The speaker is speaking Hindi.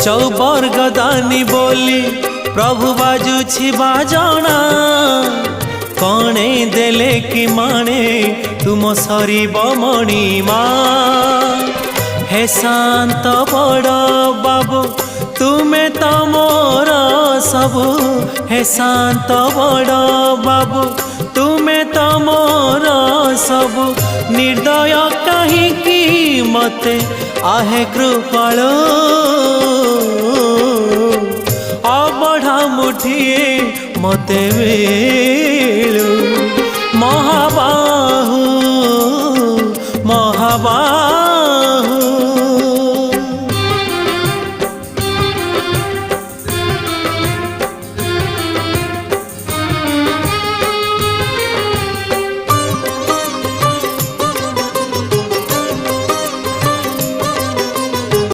चौबर्ग दानी बोली प्रभु बाजुछि बाजना कणे देले कि माने तुम सरीब मणिमा हे शांत बड़ बाबू तुम्हें तो मोर सबु हे शांत बड़ बाबू तुम्हें तो मोर सबु निर्दय कहीं मते आहे कृपाल अबढ़ा मुठिए मते मिलू महाबाहु महाबाहु